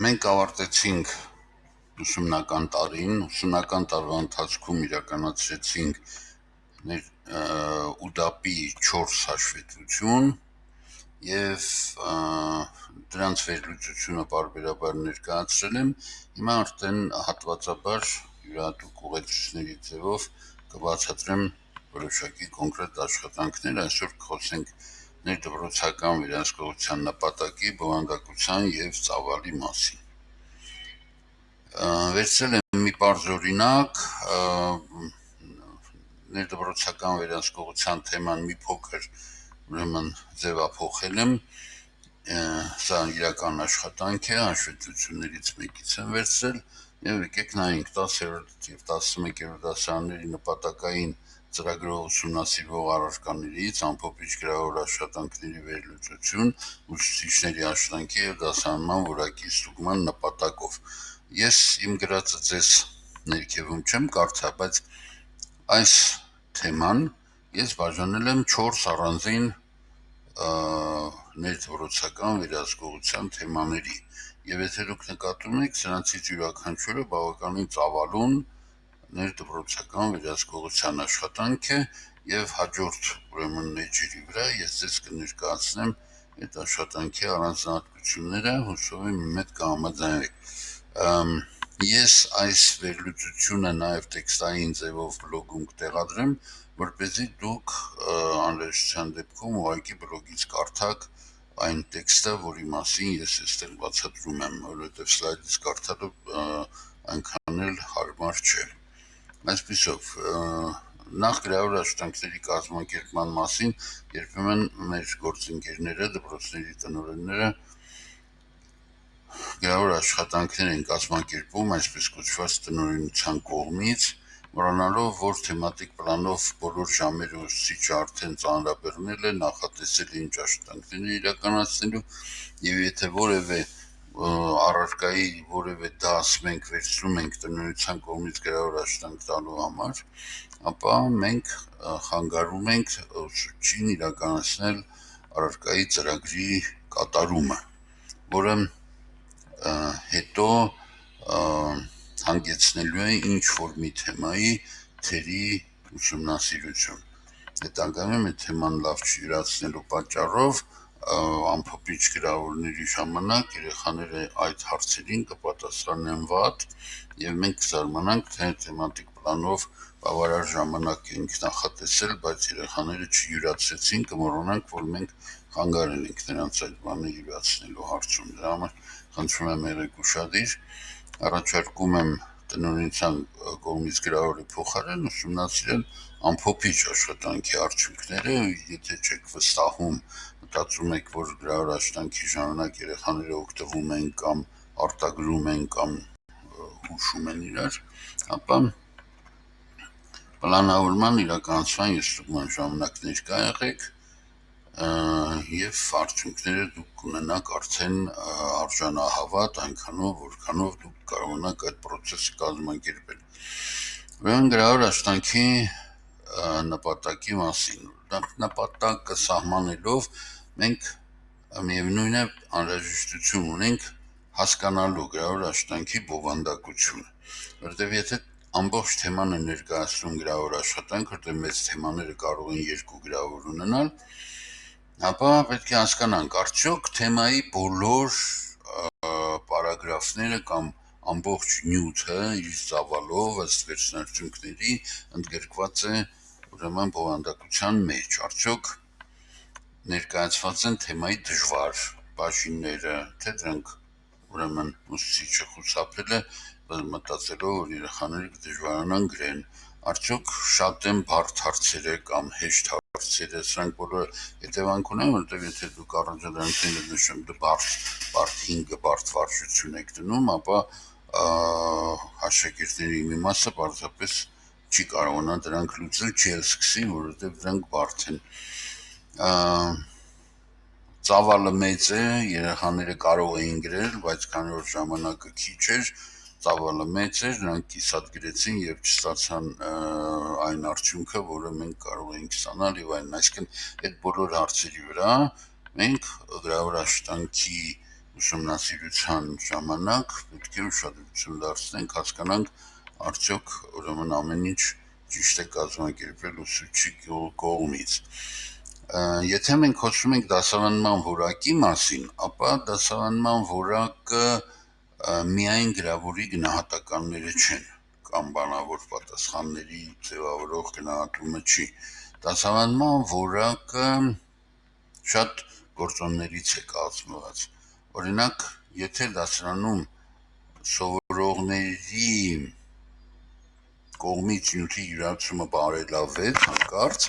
Մենք ավարտեցինք ուսումնական տարին, ուսումնական տարվա ընթացքում իրականացրեցինք ՈՒԴԱՊ-ի 4 հաշվետվություն և դրանց վերլուծությունը պարբերաբար ներկայացրել եմ, հիմա արդեն հատվածաբար յուրահատուկ ուղեցույցների ձևով կբացատրեմ որոշակի կոնկրետ աշխատանքներ, այսօր կխոսենք ներդպրոցական վերահսկողության նպատակի, բովանդակության և ծավալի մասին։ Վերցրել եմ մի պարզ օրինակ, ներդպրոցական վերահսկողության թեման մի փոքր ձևափոխել եմ, սա իրական աշխատանք է, հաշվետվություններից մեկից եմ վերցրել և եկեք նայենք 10-րդ և 11-րդ դասարանների նպատակային ծրագրով ուսումնասիրվող առարկաներից ամփոփիչ գրավոր աշխատանքների վերլուծություն, ուսուցիչների աշխատանքի և դասարանման որակի ստուգման նպատակով։ Ես իմ գրածը ձեզ ներքևում չեմ կարդա, բայց այս թեման ես բաժանել եմ 4 առանձին ներդպրոցական վերահսկողության թեմաների և եթե դուք նկատում եք, սրանցից յուրաքանչյուրը բավականին ծավալուն ներդպրոցական վերահսկողության աշխատանք է և հաջորդ էջերի վրա ես ձեզ կներկայացնեմ այդ աշխատանքի առանձնահատկությունները, հուսով եմ իմ հետ կհամաձայնվեք։ Ես այս վերլուծությունը նաև տեքստային ձևով բլոգում կտեղադրեմ, որպեսզի դուք անհրաժեշտության դեպքում ուղղակի բլոգից կարդաք այն տեքստը, որի մասին ես այստեղ բացատրում եմ, որովհետև սլայդից կարդալը այնքան էլ հարմար չէ։ Այսպիսով, նախ գրավոր աշխատանքների կազմակերպման մասին երբեմն մեր գործընկերները, դպրոցների տնօրենները գրավոր աշխատանքներ են կազմակերպում այսպես կոչված տնօրինության կողմից, մոռանալով, որ թեմատիկ պլանով բոլոր ժամերը ուսուցիչը արդեն ծանրաբեռնել է, նախատեսել է ինչ աշխատանքներ է իրականացնելու և եթե որևէ առարկայի որևէ դաս մենք վերցնում ենք տնօրինության կողմից գրավոր աշխատանք տալու համար, ապա մենք խանգարում ենք ուսուցչին իրականացնել առարկայի ծրագրի կատարումը, որը հետո հանգեցնելու է ինչ-որ մի թեմայի թերի ուսումնասիրություն։ Հետագայում այդ թեման լավ չյուրացնելու պատճառով ամփոփիչ գրավորների ժամանակ երեխաները այդ հարցերին կպատասխանեն վատ և մենք կզարմանանք, թե թեմատիկ պլանով բավարար ժամանակ ենք նախատեսել, բայց երեխաները չյուրացրեցին, կմոռանանք, որ մենք խանգարել ենք նրանց այդ բանը յուրացնելու հարցում։ Դրա համար խնդրում եմ եղեք ուշադիր, առաջարկում եմ տնօրինության կողմից գրավորի փոխարեն ուսումնասիրել ամփոփիչ աշխատանքի արդյունքները, եթե չեք վստահում, մտածում եք, որ գրավոր աշխատանքի ժամանակ երեխաները օգտվում են կամ արտագրում են կամ հուշում են իրար, ապա պլանավորման իրականացման և ստուգման ժամանակ ներկա եղեք և արդյունքները դուք կունենաք արդեն արժանահավատ այնքանով, որքանով դուք կարողանաք այդ պրոցեսը կազմակերպել։ Ուրեմն գրավոր աշխատանքի նպատակի մասին։ Նպատակը սահմանելով մենք միևնույն է անհրաժեշտություն ունենք հասկանալու գրավոր աշխատանքի բովանդակությունը, որովհետև եթե ամբողջ թեման է ներկայացնում գրավոր աշխատանք, որտեղ մեծ թեմաները կարող են 2 գրավոր ունենալ, ապա պետք է հասկանանք, արդյոք թեմայի բոլոր պարագրաֆները կամ ամբողջ նյութը իր ծավալով ըստ վերջնարդյունքների ընդգրկված է ուրեմն բովանդակության մեջ, արդյոք ներկայացված են թեմայի դժվար բաժինները, թե դրանք ուրեմն ուսուցիչը խուսափել է մտածելով, որ երեխաները կդժվարանան գրեն, արդյոք շատ են բարդ հարցերը կամ հեշտ հարցերը, սրանք բոլորը հետևանք ունեն, որովհետև եթե դուք առաջադրանքները նշում բարդ 5 բարդ վարժություն եք դնում, ապա աշակերտների մի մասը պարզապես չի կարողանա դրանք լուծել, չի էլ սկսի, որովհետև դրանք բարդ են։ Ծավալը մեծ է, երեխաները կարող էին գրել, բայց քանի որ ժամանակը քիչ էր, ծավալը մեծ էր, նրանք կիսատ գրեցին և չստացան այն արդյունքը, որը մենք կարող էինք ստանալ և այլն, այսինքն այդ բոլոր հարցերի վրա մենք գրավոր աշխատանքի ուսումնասիրության ժամանակ պետք է ուշադրություն դարձնենք, հասկանանք արդյոք ուրեմն ամեն ինչ ճիշտ է կազմակերպվել ուսուցչի կողմից։ Եթե մենք խոսում ենք դասավանդման որակի մասին, ապա դասավանդման որակը միայն գրավորի գնահատականները չեն, կամ բանավոր պատասխանների ձևավորող գնահատումը չի։ Դասավանդման որակը շատ գործոններից է կազմված։ Օրինակ, եթե դասարանում սովորողների կողմից նյութի յուրացումը բարելավվեց հանկարծ,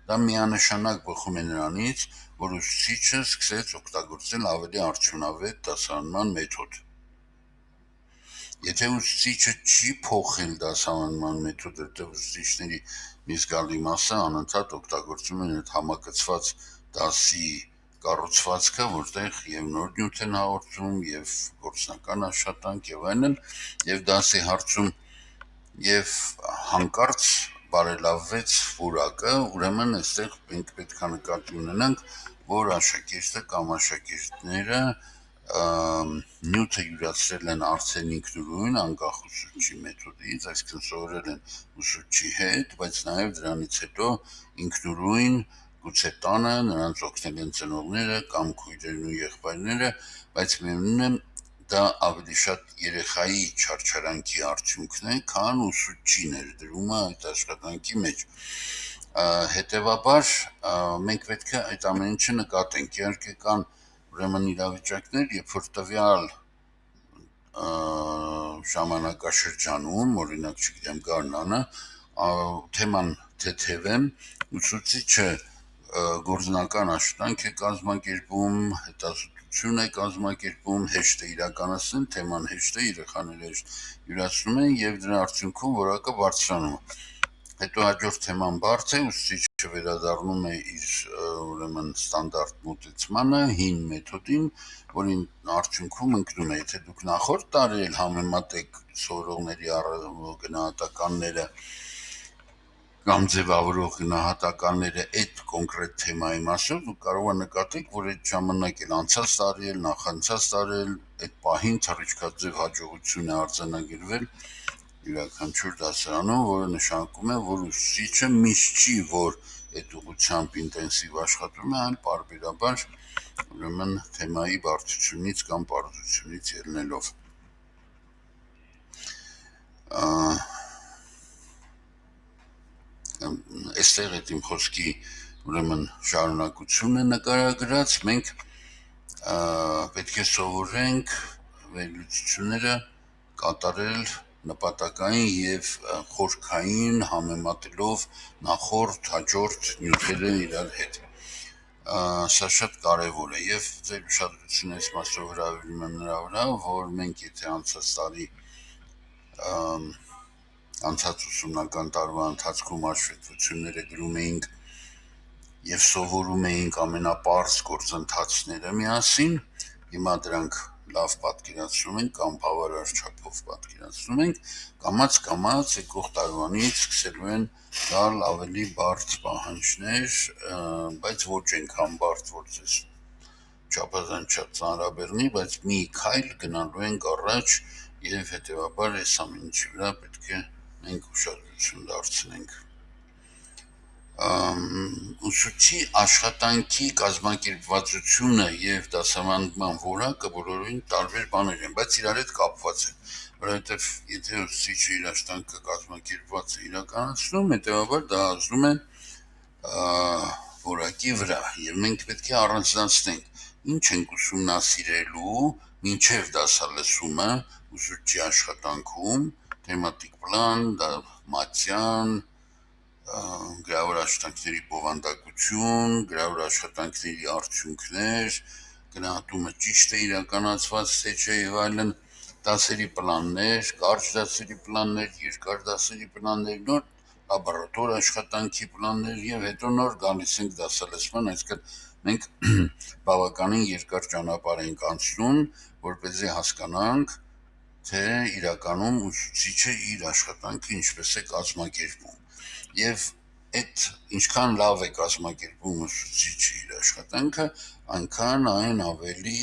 դա միանշանակ բխում է նրանից, որ ուսուցիչը սկսեց օգտագործել ավելի արդյունավետ դասավանդման մեթոդ։ Եթե ուսուցիչը չի փոխել դասավանդման մեթոդը, որտեղ ուսուցիչների մի զգալի մասը անընդհատ օգտագործում են այդ համակցված դասի կառուցվածքը, որտեղ եւ նոր նյութ են հաղորդում, եւ գործնական աշխատանք եւ այլն, եւ դասի հարցում եւ հանկարծ բարելավվեց որակը, ուրեմն այստեղ մենք պետք է նկատի ունենանք, որ աշակերտը կամ աշակերտները նյութը յուրացրել են արդեն ինքնուրույն, անկախ ուսուցչի մեթոդից, այսինքն սովորել են ուսուցչի հետ, բայց նաեւ դրանից հետո ինքնուրույն գուցե տանը նրանց օգնել են ծնողները կամ քույրերն ու եղբայրները, բայց միևնույն է դա ավելի շատ երեխայի չարչարանքի արդյունքն է, քան ուսուցչի ներդրումը այդ աշխատանքի մեջ։ Հետևաբար մենք պետք է այդ ամեն ինչը նկատենք։ Իհարկե կան ուրեմն իրավիճակներ, երբ որ տվյալ ժամանակաշրջանում, օրինակ, չգիտեմ, գարնանը, թեման թեթև է, ուսուցիչը գործնական աշխատանք է կազմակերպում, հետազոտություն է կազմակերպում, հեշտ է իրականացնել, թեման հեշտ է, երեխաները հեշտ յուրացնում են եւ դրա արդյունքում որակը բարձրանում է։ Հետո հաջորդ թեման բարդ է, ուսուցիչը վերադառնում է իր ուրեմն ստանդարտ մոտեցմանը, հին մեթոդին, որին արդյունքում ընկնում է, եթե դուք նախորդ տարի էլ համեմատեք սովորողների գնահատականները կամ ձևավորող գնահատականները այդ կոնկրետ թեմայի մասով, դուք կարող եք նկատել, որ այդ ժամանակ էլ անցած տարի էլ, նախանցած տարի էլ այդ պահին թռիչքաձև հաջողություն է արձանագրվել յուրաքանչյուր դասարանում, որը նշանակում է, որ ուսուցիչը միշտ չի, որ այդ ուղղությամբ ինտենսիվ աշխատում է, այլ պարբերաբար ուրեմն թեմայի բարդությունից կամ պարզությունից ելնելով։ Այստեղ այդ իմ խոսքի ուրեմն շարունակությունն է նկարագրած, մենք պետք է սովորենք վերլուծությունները կատարել նպատակային եւ խորքային համեմատելով նախորդ հաջորդ նյութերը իրար հետ։ Սա շատ կարևոր է եւ ձեր ուշադրությունը այս մասով հրավիրում եմ նրա վրա, որ մենք եթե անցած տարի անցած ուսումնական տարվա ընթացքում հաշվետվությունները գրում էինք եւ սովորում էինք ամենապարզ գործընթացները միասին, հիմա դրանք լավ պատկերացնում ենք կամ բավարար չափով պատկերացնում ենք, կամաց եկող տարվանից սկսելու են գալ ավելի բարդ պահանջներ, բայց ոչ այնքան բարդ, որ ձեզ չափազանց ծանրաբեռնի, բայց մի քայլ գնալու ենք առաջ եւ հետեւաբար այս ամեն ինչի վրա պետք է մենք ուշադրություն դարձնենք։ Ուսուցչի աշխատանքի կազմակերպվածությունը եւ դասավանդման որակը բոլորովին տարբեր բաներ են, բայց իրար հետ կապված են, որովհետեւ եթե ուսուցիչը իր աշխատանքը կազմակերպված է իրականացնում, հետեւաբար դա ազդում է որակի վրա եւ մենք պետք է առանձնացնենք ինչ ենք ուսումնասիրելու մինչեւ դասալսումը ուսուցչի աշխատանքում, թեմատիկ պլան, մատյան, գրավոր աշխատանքների բովանդակություն, գրավոր աշխատանքների արդյունքներ, գնահատումը ճիշտ է իրականացված թե չէ եւ այլն, դասերի պլաններ, կարճ դասերի պլաններ, երկար դասերի պլաններ, նոր լաբորատոր աշխատանքի պլաններ եւ հետո նոր գալիս ենք դասալսման, այսինքն մենք բավականին երկար ճանապարհ ենք անցնում, որպեսզի հասկանանք, թե իրականում ուսուցիչը իր աշխատանքը ինչպես է կազմակերպում եւ այդ ինչքան լավ է կազմակերպում ուսուցիչը իր աշխատանքը, այնքան այն ավելի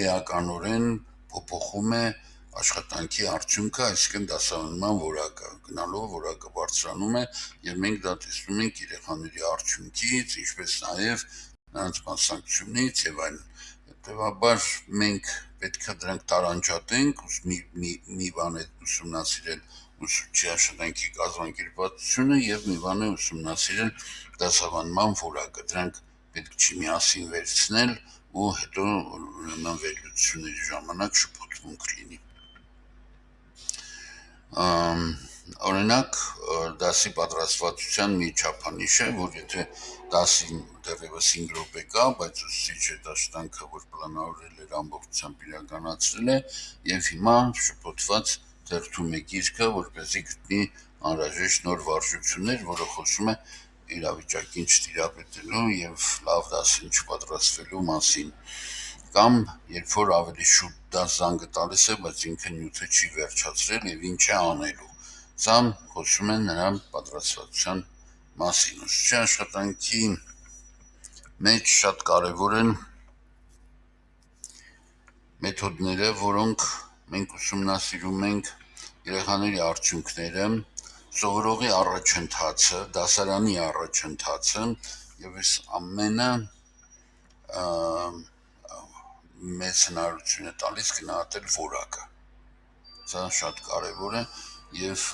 էականորեն փոփոխում է աշխատանքի արդյունքը, այսինքն դասավանդման որակը, գնալով որակը բարձրանում է եւ մենք դա տեսնում ենք երեխաների արդյունքից, ինչպես նաեւ նրանց մասնակցությունից եւ այլն։ Հետեւաբար մենք պետք է դրանք տարանջատենք, մի բան է ուսումնասիրել ուսուցչի աշխատանքի կազմակերպվածությունը եւ մի բան է ուսումնասիրել դասավանդման որակը, դրանք պետք չի միասին վերցնել ու հետո ուրեմն վերլուծությունների ժամանակ շփոթմունք լինի։ Օրինակ դասի պատրաստվածության մի չափանիշ է, որ եթե դասին դեռևս 5 րոպե կա, բայց ուսուցիչը աշխատանքը որ պլանավորել էր ամբողջությամբ իրականացրել է եւ հիմա շփոթված թերթում է գիրքը, որպեսզի գտնի անհրաժեշտ նոր վարժություններ, որը խոսում է իրավիճակին չտիրապետելու եւ լավ դասին չպատրաստվելու մասին, կամ երբ որ ավելի շուտ դաս զանգը տալիս է, բայց ինքը նյութը չի վերջացրել եւ ինչ է անելու։ Սա խոսում է նրան պատրաստվածության մասին։ Ուսուցչի աշխատանքի մեջ շատ կարևոր են մեթոդները, որոնք մենք ուսումնասիրում ենք, երեխաների արդյունքները, սովորողի առաջընթացը, դասարանի առաջընթացը եւ այս ամենը մեծ հնարավորություն է տալիս գնահատել որակը։ Սա շատ կարևոր է եւ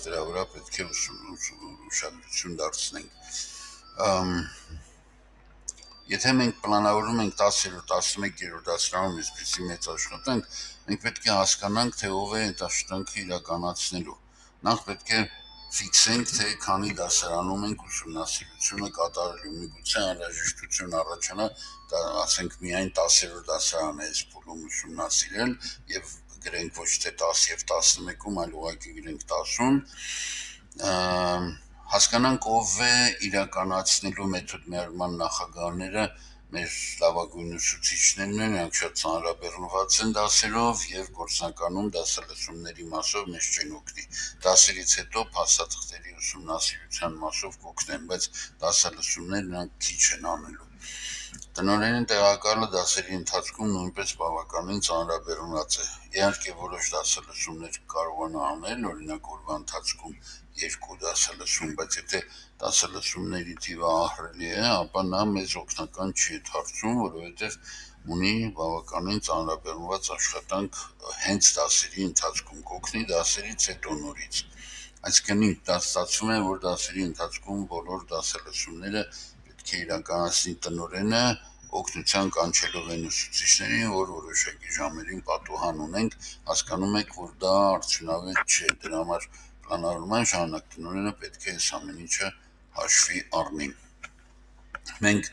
դրա վրա պետք է ուշադրություն դարձնենք։ Եթե մենք պլանավորում ենք 10-րդ, 11-րդ դասարանում այսպիսի մեծ աշխատանք, մենք պետք է հասկանանք, թե ով է այդ աշխատանքը իրականացնելու։ Նախ պետք է ֆիքսենք, թե քանի դասարանում ենք ուսումնասիրությունը կատարելու։ Միգուցե անհրաժեշտություն առաջանա, ասենք միայն 10-րդ դասարանը այս փուլում ուսումնասիրել եւ գրենք ոչ թե 10 եւ 11-ում, այլ ուղղակի գրենք 10-ում, հասկանանք ով է իրականացնելու մեթոդներման նախագահները, մեր լավագույն ուսուցիչներն են, նրանք շատ ծանրաբեռնված են դասերով եւ գործնականում դասալսումների մասով մեզ չեն օգնի։ Դասերից հետո փաստաթղթերի ուսումնասիրության մասով կօգնեն, բայց դասալսումներ նրանք քիչ են անելու։ Տնօրենի տեղակալը դասերի ընթացքում նույնպես բավականին ծանրաբեռնված է։ Իհարկե որոշ դասալսումներ կարողանա անել, օրինակ օրվա ընթացքում 2 դասալսում, բայց եթե դասալսումների թիվը ահռելի է, ապա նա մեծ օգնական չի դարձում, որովհետև ունի բավականին ծանրաբեռնված աշխատանք հենց դասերի ընթացքում, կօգնի դասերից հետո նորից։ Այսինքն դա ստացվում է, որ դասերի ընթացքում բոլոր դասալսումները պետք է իրականացնի տնօրենը, օգնության կանչելով այն ուսուցիչներին, որ որոշակի ժամերին պատուհան ունենք, հասկանում եք, որ դա արդյունավետ չէ, դրա համար պլանավորման ժամանակ տնօրենը պետք է այս ամեն ինչը հաշվի առնի։ Մենք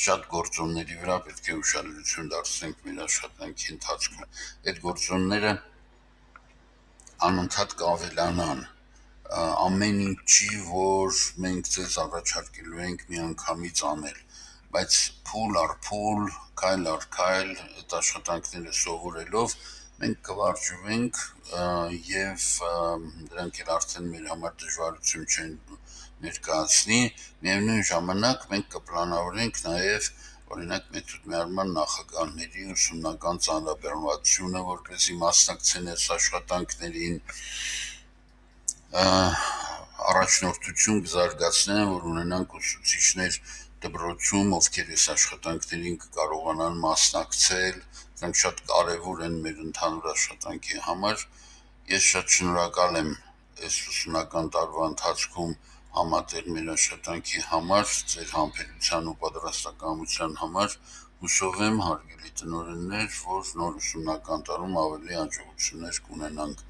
շատ գործոնների վրա պետք է ուշադրություն դարձնենք մեր աշխատանքի ընթացքում։ Այդ գործոնները անընդհատ կավելանան, ամեն ինչի, որ մենք ձեզ առաջարկելու ենք միանգամից անել, բայց փուլ առ փուլ, քայլ առ քայլ այդ աշխատանքները սովորելով մենք կվարժվենք եւ դրանք էլ արդեն մեր համար դժվարություն չեն ներկայացնի, միևնույն ժամանակ մենք կպլանավորենք նաեւ օրինակ մեթոդներման նախագահների ուսումնական ծանրաբեռնվածությունը, որպեսզի մասնակցեն այս աշխատանքներին, առաջնորդություն կզարգացնեն, որ ունենանք ուսուցիչներ դպրոցում, ովքեր այս աշխատանքներին կկարողանան մասնակցել, դրանք շատ կարևոր են մեր ընդհանուր աշխատանքի համար։ Ես շատ շնորհակալ եմ այս ուսումնական տարվա ընթացքում համատեղ մեր աշխատանքի համար, ձեր համբերության ու պատրաստակամության համար, հուսով եմ հարգելի տնօրեններ, որ նոր ուսումնական տարում ավելի հաջողություններ կունենանք։